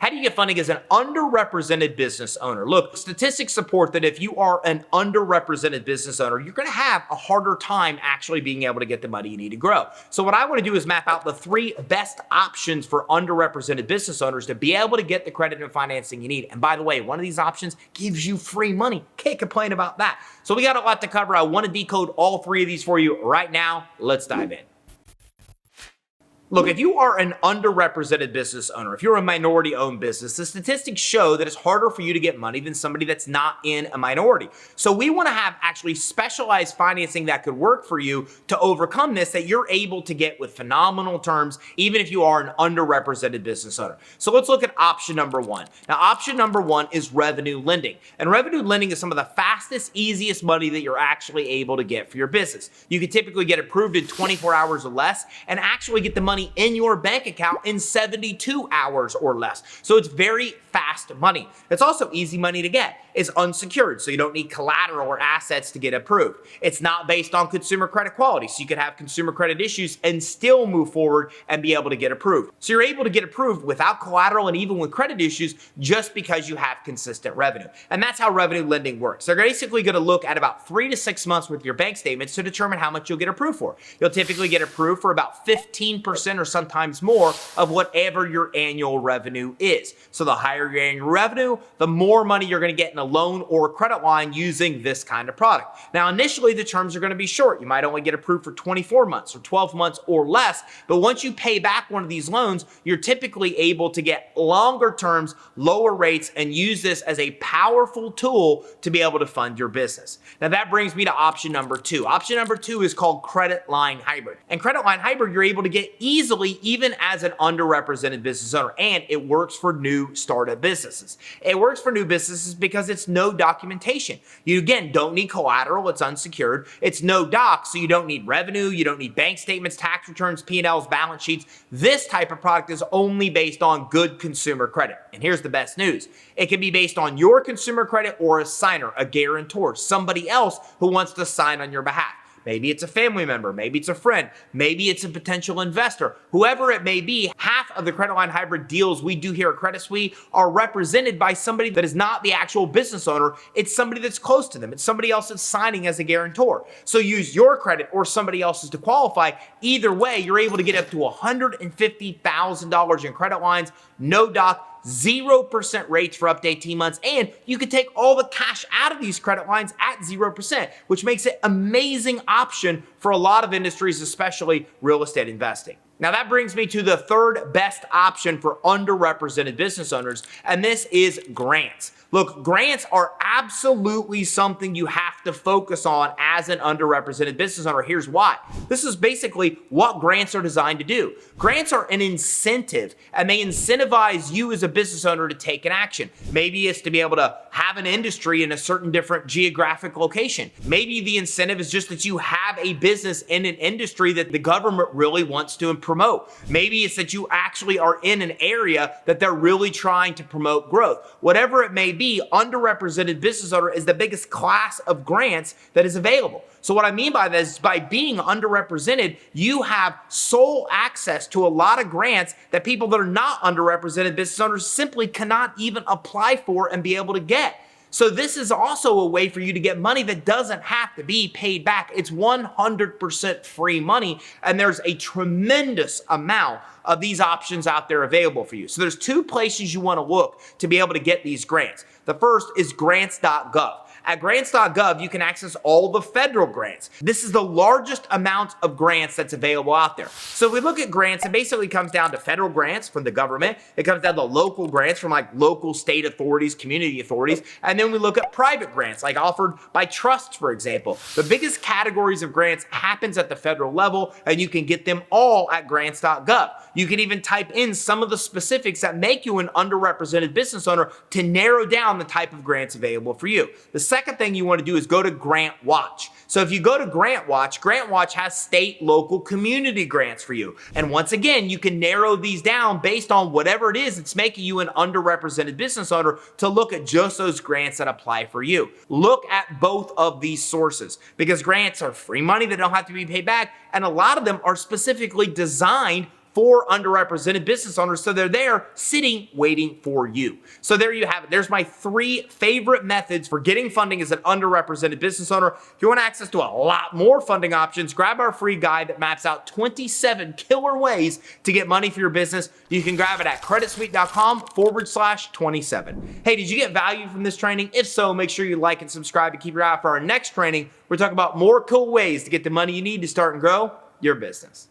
How do you get funding as an underrepresented business owner? Look, statistics support that if you are an underrepresented business owner, you're going to have a harder time actually being able to get the money you need to grow. So what I want to do is map out the 3 best options for underrepresented business owners to be able to get the credit and financing you need. And by the way, one of these options gives you free money. Can't complain about that. So we got a lot to cover. I want to decode all 3 of these for you right now. Let's dive in. Look, if you are an underrepresented business owner, if you're a minority-owned business, the statistics show that it's harder for you to get money than somebody that's not in a minority. So we want to have actually specialized financing that could work for you to overcome this, that you're able to get with phenomenal terms, even if you are an underrepresented business owner. So let's look at option number 1. Now, option number 1 is revenue lending. And revenue lending is some of the fastest, easiest money that you're actually able to get for your business. You can typically get approved in 24 hours or less and actually get the money in your bank account in 72 hours or less. So it's very fast money. It's also easy money to get. It's unsecured, so you don't need collateral or assets to get approved. It's not based on consumer credit quality, so you could have consumer credit issues and still move forward and be able to get approved. So you're able to get approved without collateral and even with credit issues just because you have consistent revenue. And that's how revenue lending works. They're basically going to look at about 3 to 6 months with your bank statements to determine how much you'll get approved for. You'll typically get approved for about 15% or sometimes more of whatever your annual revenue is. So the higher your annual revenue, the more money you're going to get in a loan or a credit line using this kind of product. Now, initially, the terms are going to be short. You might only get approved for 24 months or 12 months or less, but once you pay back one of these loans, you're typically able to get longer terms, lower rates, and use this as a powerful tool to be able to fund your business. Now, that brings me to option number 2. Option number 2 is called credit line hybrid. And credit line hybrid, you're able to get easily even as an underrepresented business owner, and it works for new startup businesses. It works for new businesses because it's no documentation. You, again, don't need collateral. It's unsecured. It's no doc, so you don't need revenue. You don't need bank statements, tax returns, P&Ls, balance sheets. This type of product is only based on good consumer credit. And here's the best news. It can be based on your consumer credit or a signer, a guarantor, somebody else who wants to sign on your behalf. Maybe it's a family member, maybe it's a friend, maybe it's a potential investor. Whoever it may be, half of the credit line hybrid deals we do here at Credit Suite are represented by somebody that is not the actual business owner. It's somebody that's close to them. It's somebody else that's signing as a guarantor. So use your credit or somebody else's to qualify. Either way, you're able to get up to $150,000 in credit lines, no doc, 0% rates for up to 18 months, and you can take all the cash out of these credit lines at 0%, which makes it an amazing option for a lot of industries, especially real estate investing. Now that brings me to the 3rd best option for underrepresented business owners, and this is grants. Look, grants are absolutely something you have to focus on as an underrepresented business owner. Here's why. This is basically what grants are designed to do. Grants are an incentive, and they incentivize you as a business owner to take an action. Maybe it's to be able to have an industry in a certain different geographic location. Maybe the incentive is just that you have a business in an industry that the government really wants to promote. Maybe it's that you actually are in an area that they're really trying to promote growth. Whatever it may be, underrepresented business owner is the biggest class of grants that is available. So what I mean by this is by being underrepresented, you have sole access to a lot of grants that people that are not underrepresented business owners simply cannot even apply for and be able to get. So this is also a way for you to get money that doesn't have to be paid back. It's 100% free money, and there's a tremendous amount of these options out there available for you. So there's 2 places you want to look to be able to get these grants. The first is grants.gov. At grants.gov, you can access all the federal grants. This is the largest amount of grants that's available out there. So if we look at grants, it basically comes down to federal grants from the government. It comes down to local grants from like local state authorities, community authorities. And then we look at private grants, like offered by trusts, for example. The biggest categories of grants happens at the federal level, and you can get them all at grants.gov. You can even type in some of the specifics that make you an underrepresented business owner to narrow down the type of grants available for you. The second thing you want to do is go to Grant Watch. So if you go to Grant Watch has state, local, community grants for you. And once again, you can narrow these down based on whatever it is that's making you an underrepresented business owner to look at just those grants that apply for you. Look at both of these sources because grants are free money that don't have to be paid back, and a lot of them are specifically designed for underrepresented business owners. So they're there sitting, waiting for you. So there you have it. There's my 3 favorite methods for getting funding as an underrepresented business owner. If you want access to a lot more funding options, grab our free guide that maps out 27 killer ways to get money for your business. You can grab it at creditsuite.com/27. Hey, did you get value from this training? If so, make sure you like and subscribe to keep your eye out for our next training. We're talking about more cool ways to get the money you need to start and grow your business.